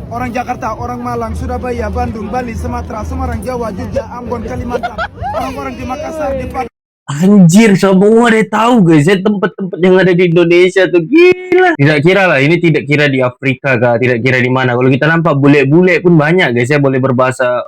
Orang Jakarta, orang Malang, Surabaya, Bandung, Bali, Sumatera, Semarang, Jawa, Jogja, Ambon, Kalimantan, orang-orang di Makassar, di Padang. Anjir, semua dia tahu guys ya tempat-tempat yang ada di Indonesia tuh gila. Tidak kira lah, ini tidak kira di Afrika kah, tidak kira di mana. Kalau kita nampak bule-bule pun banyak guys ya boleh berbahasa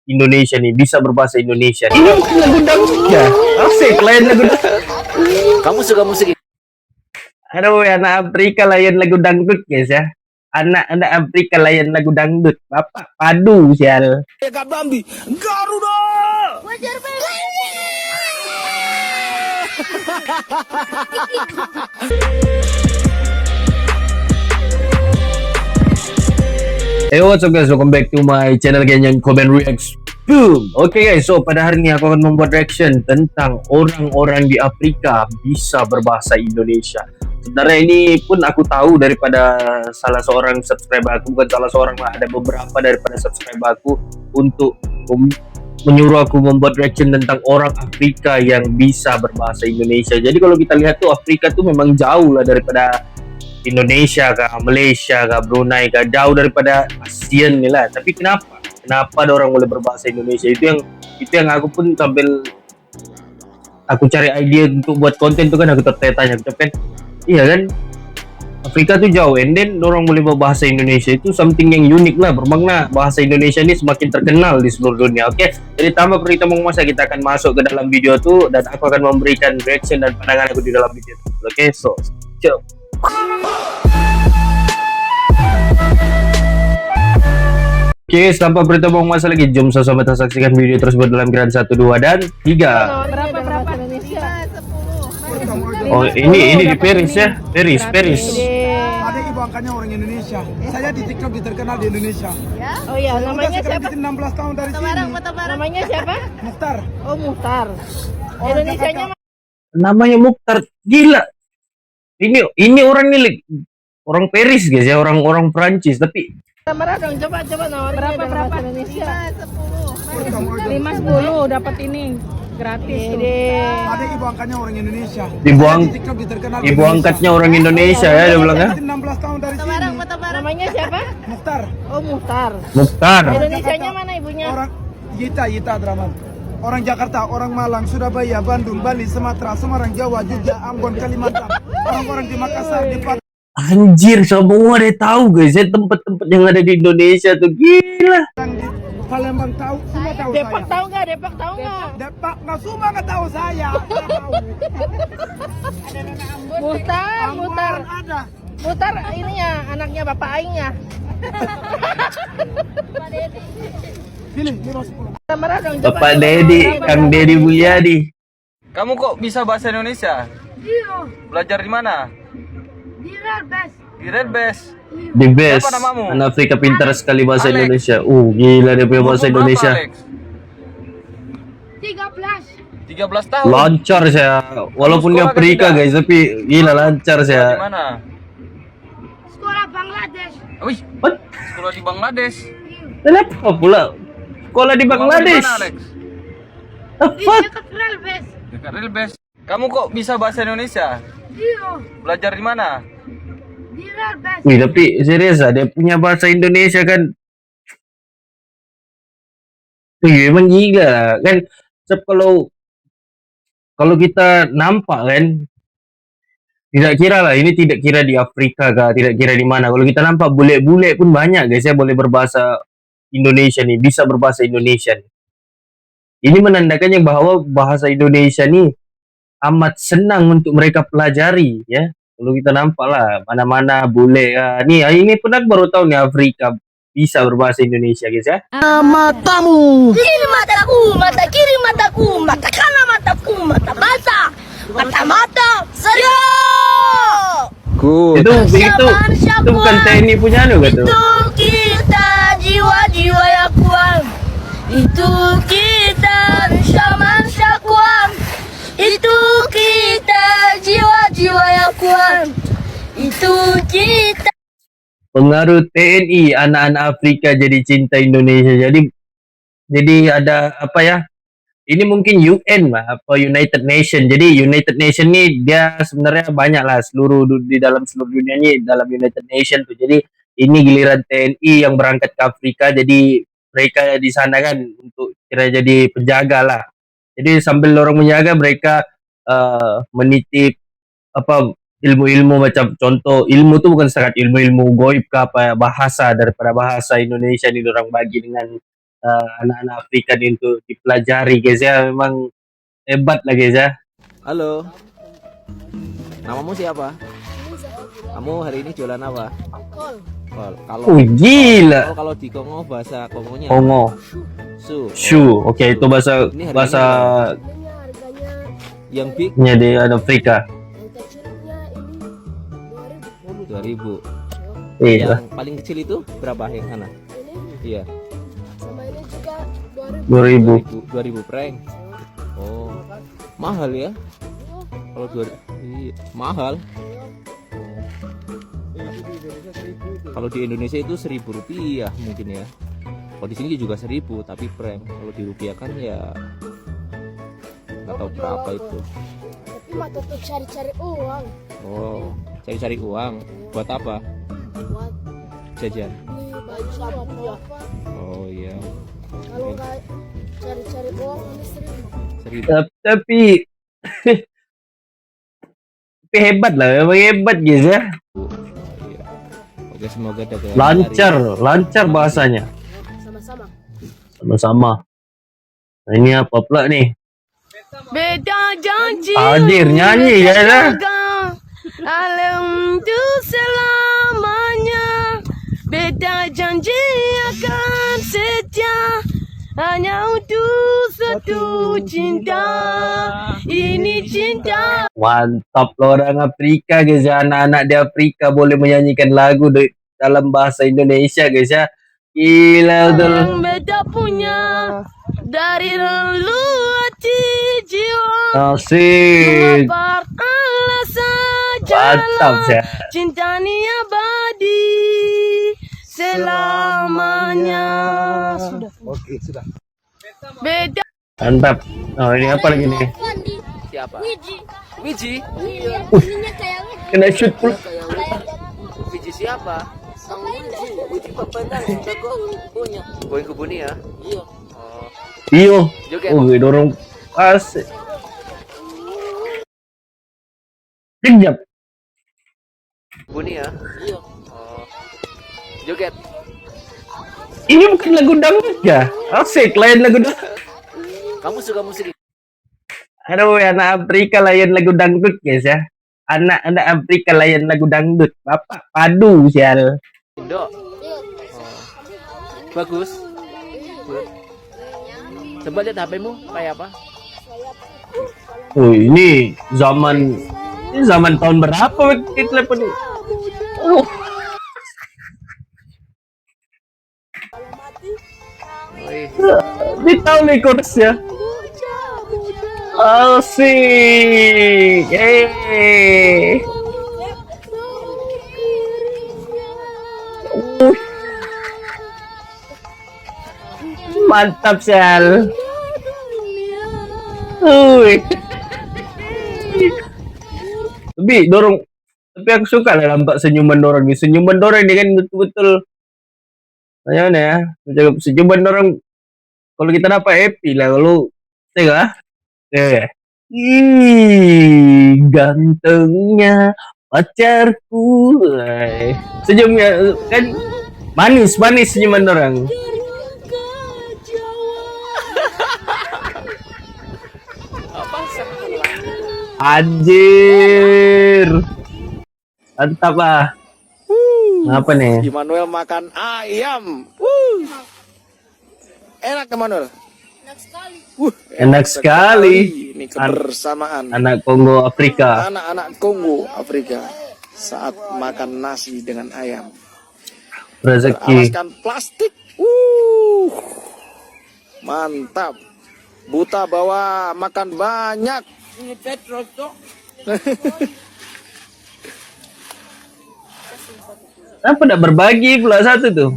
Indonesia nih, bisa berbahasa Indonesia. Ini lagu dangdut ya, asik lain lagu dangdut. Kamu suka musik? Aduh, anak Afrika layan lagu dangdut guys ya. Anak-anak Afrika layan lagu dangdut. Bapak padu sial. Kak Bambi, Garuda. Wajar Hey, what's up guys, welcome back to my channel Genyan Comment Reacts. Boom. Oke guys, so pada hari ini aku akan membuat reaction tentang orang-orang di Afrika bisa berbahasa Indonesia. Sebenarnya ini pun aku tahu daripada salah seorang subscriber aku, bukan salah seorang lah, ada beberapa daripada subscriber aku untuk menyuruh aku membuat reaction tentang orang Afrika yang bisa berbahasa Indonesia. Jadi kalau kita lihat tuh Afrika tuh memang jauh lah daripada Indonesia kah, Malaysia kah, Brunei kah, jauh daripada ASEAN nih lah. Tapi kenapa ada orang boleh berbahasa Indonesia? Itu yang aku pun sambil aku cari ide untuk buat konten tuh kan aku tertanya kan, iya kan, Afrika tuh jauh, and then orang boleh berbahasa Indonesia itu something yang unik lah, bermakna bahasa Indonesia ini semakin terkenal di seluruh dunia. Oke, jadi tanpa kita mengumasa kita akan masuk ke dalam video tuh dan aku akan memberikan reaction dan pandangan aku di dalam video itu. Oke, so ciao. Oke, tanpa berita bohong masa lagi, jom sama-sama kita saksikan video tersebut dalam gerakan 1, 2, dan 3. berapa Indonesia? 10. Oh, ini di Paris ya, Paris. Ada ibu angkatnya orang Indonesia. Saya di TikTok terkenal di Indonesia. Ya? Oh iya, namanya Udah siapa? 16 tahun dari sini. Namanya siapa? Mukhtar. Oh, Muhtar. Orang Indonesianya Namanya Mukhtar, gila. Ini orang nih, orang Paris guys ya, orang Prancis, tapi marah dong, coba nawarin berapa Indonesia? 10. 5-10 dapat ini gratis tuh. Ada ibu angkatnya orang Indonesia. Ibu Saya ang- di TikTok terkenal di ibu Indonesia. angkatnya orang Indonesia ya, dia bilang ya. 16 tahun dari sini. Namanya siapa? Mukhtar. Oh, Muhtar. Mukhtar. Indonesianya mana ibunya? Orang Yita Draman. Orang Jakarta, orang Malang, Surabaya, Bandung, Bali, Sumatera, Semarang, Jawa, Jogja, Ambon, Kalimantan, orang-orang di Makassar, di Padang. Anjir, semua dia tahu guys ya tempat-tempat yang ada di Indonesia tuh gila. Palembang tahu, semua tahu Depok saya. tahu nggak? Depok tahu nggak? Depak, nggak semua nggak tahu saya. Muhtar. Ada. Muhtar ini ya anaknya Bapak Aing ya. Sini, 5-10. Marah dong, coba. Bapak Dedi, Kang Dedi Mulyadi. Kamu kok bisa bahasa Indonesia? Iya, Belajar di mana? di Rarbes. Di Redbest. The best. Siapa namamu? Anak Afrika pintar sekali bahasa Alex. Indonesia. Gila dia punya bahasa Umur berapa, Indonesia. Alex? 13. 13 tahun. Lancar saya. Walaupun di sekolah ke Afrika tidak? guys, tapi gila lancar Di saya. mana? Sekolah Bangladesh. Wih, What? sekolah di Bangladesh. Kenapa pula? Sekolah di Kamu Bangladesh. di mana, Alex? Apa? Dekat Rarbes. Dekat Redbest. Kamu kok bisa bahasa Indonesia? Iya, Belajar di mana? di Rarbes. Wih, tapi serius lah, dia punya bahasa Indonesia kan. Iya, emang gila kan. Sebab kalau kita nampak kan, tidak kira lah, ini tidak kira di Afrika kah, tidak kira di mana. Kalau kita nampak bule-bule pun banyak guys ya boleh berbahasa Indonesia nih, bisa berbahasa Indonesia nih. Ini menandakan yang bahwa bahasa Indonesia nih amat senang untuk mereka pelajari ya. Kalau kita nampak lah mana-mana bule nih, ini pun aku baru tahu nih Afrika bisa berbahasa Indonesia guys ya. Matamu. Kiri mataku, mata kiri mataku, mata kanan mataku, mata mata. Serio. Good. Itu bukan TNI punya anu gitu. Itu kita jiwa-jiwa yang kuat. Itu kita manusia kuat. Itu kita jiwa-jiwa yang kuat. Itu kita. Pengaruh TNI anak-anak Afrika jadi cinta Indonesia. Jadi ada apa ya? Ini mungkin UN lah, apa United Nation. Jadi United Nation ini dia sebenarnya banyak lah di dalam seluruh dunia ini dalam United Nation tuh. Jadi ini giliran TNI yang berangkat ke Afrika, jadi mereka di sana kan untuk kira jadi penjaga lah. Jadi sambil orang menjaga mereka menitip apa ilmu-ilmu macam contoh ilmu tuh bukan sekat ilmu-ilmu goib ke apa bahasa daripada bahasa Indonesia ini orang bagi dengan anak-anak Afrika ini untuk dipelajari guys ya, memang hebat lah guys ya. Halo, namamu siapa? Kamu hari ini jualan apa? Kol. Oh gila. Kalau di Kongo bahasa Kongonya Kongo Su. oke itu bahasa Ini harganya bahasa yang big nya di Afrika. 2000. Iya, Yang paling kecil itu berapa yang sana? Iya, 2000. 2000 prank. Oh, mahal ya? Kalau 2000 iya, mahal. Kalau di Indonesia itu 1.000 rupiah mungkin ya. Kalau di sini juga 1.000 tapi prank. Kalau dirupiahkan ya nggak tahu berapa itu. Tapi mah tetap cari-cari uang. Oh, cari-cari uang buat apa? Buat Jajan. beli baju sama apa. Oh iya. Kalau nggak cari-cari uang ini 1.000. 1.000. Tapi tapi hebat lah, memang hebat guys ya. Iya. Oke, semoga dagang Lancar bahasanya. Sama-sama. Sama-sama. Nah, ini apa pula nih? Beda janji. Hadir nyanyi ya lah. Alam itu selamanya. Beda janji akan setia. Hanya untuk satu cinta. Ini cinta. Mantap loh orang Afrika guys ya. Anak-anak di Afrika boleh menyanyikan lagu dalam bahasa Indonesia guys ya. Gila betul. Yang beda punya dari lalu hati jiwa. Asik. Mengapa Allah saja Mantap ya. cinta ini abadi selamanya. Oke, sudah. Beda. Mantap. Oh ini apa lagi nih? Siapa? Wiji. Wiji. Iya, ininya kayak Kena shoot pula. Wiji siapa? Wiji pependang jago punya. Boy kebun ya? Iya. Oh. Iyo. Joget. Oh dorong asik. Kejap. Kebun ya? Iya. Oh. Joget. Ini bukan lagu dangdut ya? Asik, lain lagu dangdut. Kamu suka musik? Aduh, anak Afrika layan lagu dangdut guys ya. Anak-anak Afrika layan lagu dangdut. Bapak padu sial. Indo. Oh. Bagus. Good. Coba lihat HP-mu kayak apa? Oh, ini zaman tahun berapa waktu telepon ini? Oh, Wih. ini tahu nih chorusnya. Asik. Mantap sel. Tapi aku suka lah nampak senyuman orang ni. Senyuman orang ni kan betul-betul macam mana ya? Macam senyuman orang kalau kita dapat happy lah kalau tengok ah. Gantengnya pacarku. Senyumnya kan manis senyuman orang. Anjir. Mantap lah. Apa nih? Immanuel makan ayam. Enak Immanuel. Enak sekali. Ini kebersamaan Anak Kongo Afrika. anak-anak Kongo Afrika saat makan nasi dengan ayam. Rezeki. Beralaskan plastik. Mantap. Buta bawa makan banyak. Ini petrol cok. Kenapa tidak berbagi pula satu tuh?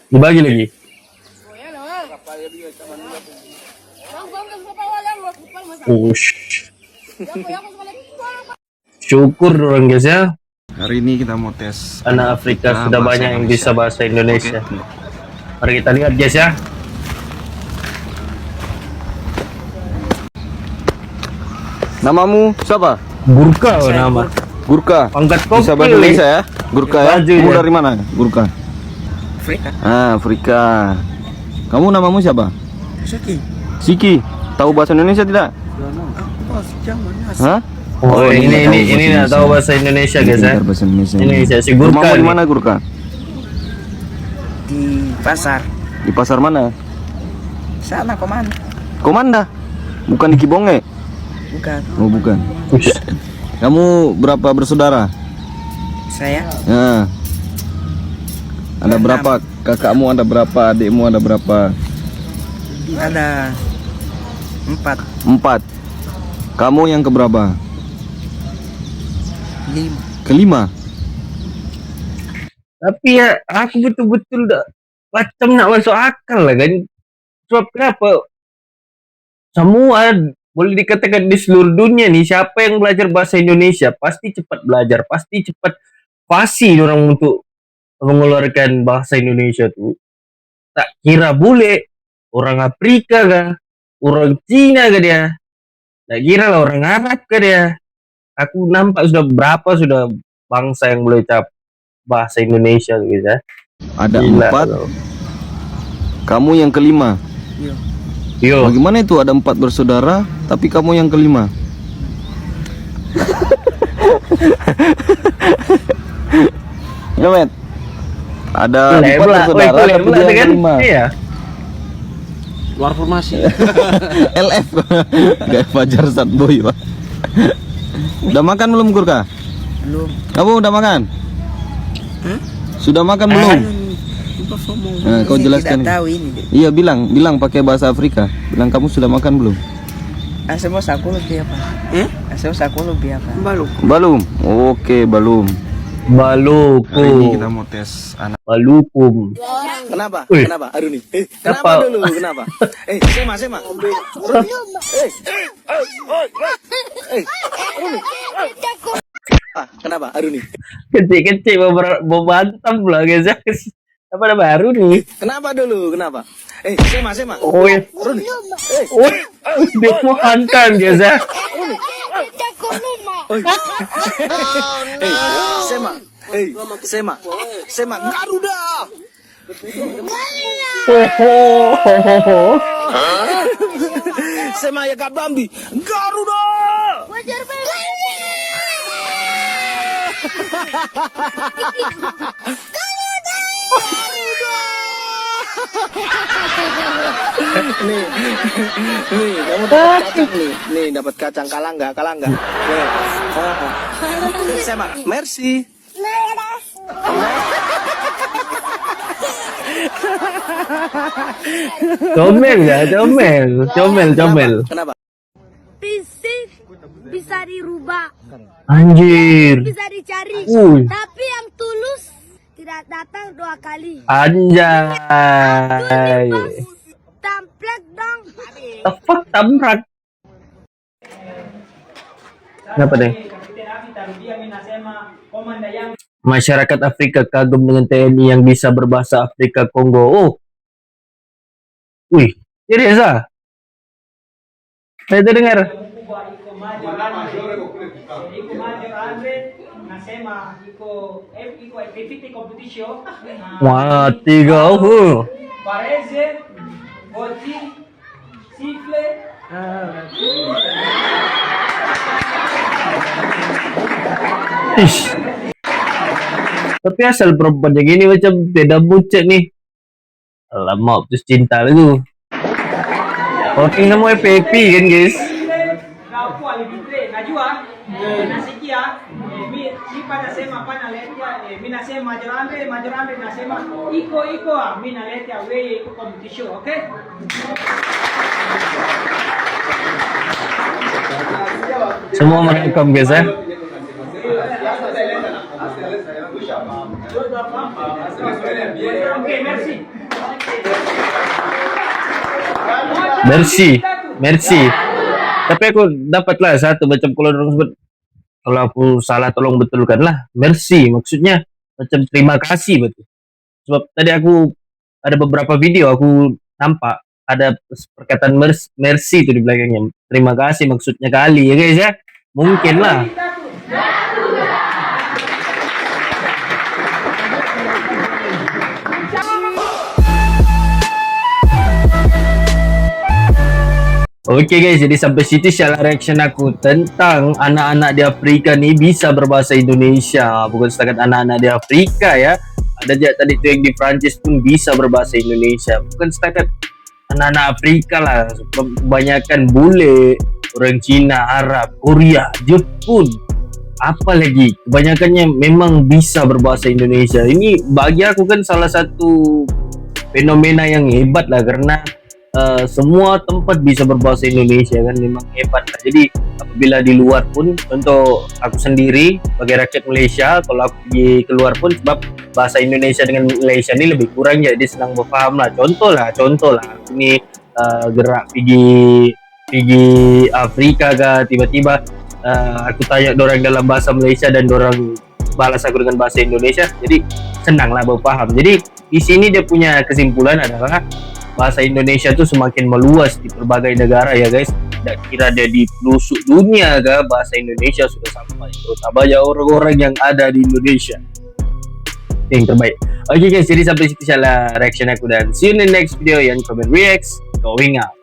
Dibagi lagi. Ush. Syukur orang guys ya. Hari ini kita mau tes Anak Afrika sudah bahasa banyak yang bisa bahasa Indonesia. Oke. Mari kita lihat guys ya. Namamu siapa? Gurka nama. Gurka. Pangkat Bisa bahasa kopil. Indonesia ya? Gurka ya? Baju Kamu ya. dari mana? Gurka. Afrika. Ah, Afrika. Kamu namamu siapa? Siki. Tahu bahasa Indonesia tidak? Hah? Oh, dia ini nggak tahu ini bahasa nggak tahu bahasa Indonesia guys ya. Pintar bahasa Indonesia. Ini si Gurka Rumahmu di nih. mana Gurka? Di pasar. Di pasar mana? Sana komanda. Komanda. Bukan di Kibonge. Bukan. Oh, bukan. Ush. Kamu berapa bersaudara? Saya Ya. Ada berapa kakakmu, ada berapa adikmu, ada berapa? ada 4, 4. Kamu yang keberapa? 5. Kelima. Tapi ya aku betul-betul macam nak masuk akal lah kan. Sebab kenapa? Semua boleh dikatakan di seluruh dunia nih, siapa yang belajar bahasa Indonesia pasti cepat belajar, pasti cepat fasih orang untuk mengeluarkan bahasa Indonesia tuh. Tak kira bule, orang Afrika kah, orang Cina kah dia, tak kira lah orang Arab kah dia. Aku nampak sudah bangsa yang boleh cap bahasa Indonesia gitu ya. Ada Gila, 4. loh. Kamu yang kelima. Yo, Bagaimana itu ada 4 bersaudara, tapi kamu yang kelima? Ya, Met. Ada 4 bersaudara, tapi dia yang kelima. Iya. Luar formasi. LF. Gak Fajar Satboy, Pak. Udah makan belum, Gurka? Belum. Kamu udah makan? Sudah makan belum? Nah, kau jelaskan. Tidak tahu ini. Iya, bilang pakai bahasa Afrika. Bilang kamu sudah makan belum? Asal aku lebih apa? Asal aku lebih apa? Belum. Oke, belum. Baluku. Hari ini kita mau tes anak. Balukum. Kenapa? Wih. Kenapa? Aduh nih. Kenapa? Kenapa dulu? Kenapa? Sema. Kenapa? Aduh nih. Kecil-kecil mau bantam lah guys. Apa ada baru nih? Kenapa dulu? Kenapa? Sema. Oh ya. Oh, dia mau hantam guys ya. Sema. Garuda. Sema ya Kak Bambi. Garuda. Nih, kamu dapat kacang nih. Nih, dapat kacang kalah nggak? Nih. Sema, merci. Comel ya, comel. Kenapa? Fisik bisa dirubah, Anjir. bisa dicari, Uy. tapi yang tulus tidak datang 2 kali. Anjay. Tamplek dong. Tepat tabrak. Kenapa deh? Masyarakat Afrika kagum dengan TNI yang bisa berbahasa Afrika Kongo. Oh. Wih, serius ah? Saya terdengar. Wah, 3. Ish. Tapi asal perempuan yang ini macam tidak bucet nih. Alamak, putus cinta itu. Orang namanya Pepi kan guys. Nasikia, mi panasema panaletia, mi nasema majorambe nasema iko mi naletia wewe iko competition, okay? Semua merekam guys ya. Okay, Merci. Tapi aku dapatlah satu macam kalau orang sebut Kalau aku salah tolong betulkan lah. Merci maksudnya macam terima kasih betul. Sebab tadi aku ada beberapa video aku nampak ada perkataan merci itu di belakangnya. Terima kasih maksudnya kali ya guys ya. Mungkin lah. Oke guys, jadi sampai situ salah reaction aku tentang anak-anak di Afrika nih bisa berbahasa Indonesia. Bukan setakat anak-anak di Afrika ya. Ada juga tadi tuh yang di Prancis pun bisa berbahasa Indonesia. Bukan setakat anak-anak Afrika lah. Kebanyakan bule, orang Cina, Arab, Korea, Jepun. Apalagi kebanyakannya memang bisa berbahasa Indonesia. Ini bagi aku kan salah satu fenomena yang hebat lah karena semua tempat bisa berbahasa Indonesia kan memang hebat lah. Jadi apabila di luar pun untuk aku sendiri sebagai rakyat Malaysia, kalau aku pergi keluar pun sebab bahasa Indonesia dengan Malaysia ini lebih kurang jadi senang berfaham lah. Contoh lah aku ni gerak pergi Afrika kah, tiba-tiba aku tanya dorang dalam bahasa Malaysia dan dorang balas aku dengan bahasa Indonesia, jadi senang lah berfaham. Jadi di sini dia punya kesimpulan adalah bahasa Indonesia tuh semakin meluas di berbagai negara ya guys. Tidak kira ada di pelosok dunia kah, bahasa Indonesia sudah sampai, terutama ya orang-orang yang ada di Indonesia. Yang terbaik. Oke guys, jadi sampai situ salah reaction aku dan see you in the next video yang comment reacts going out.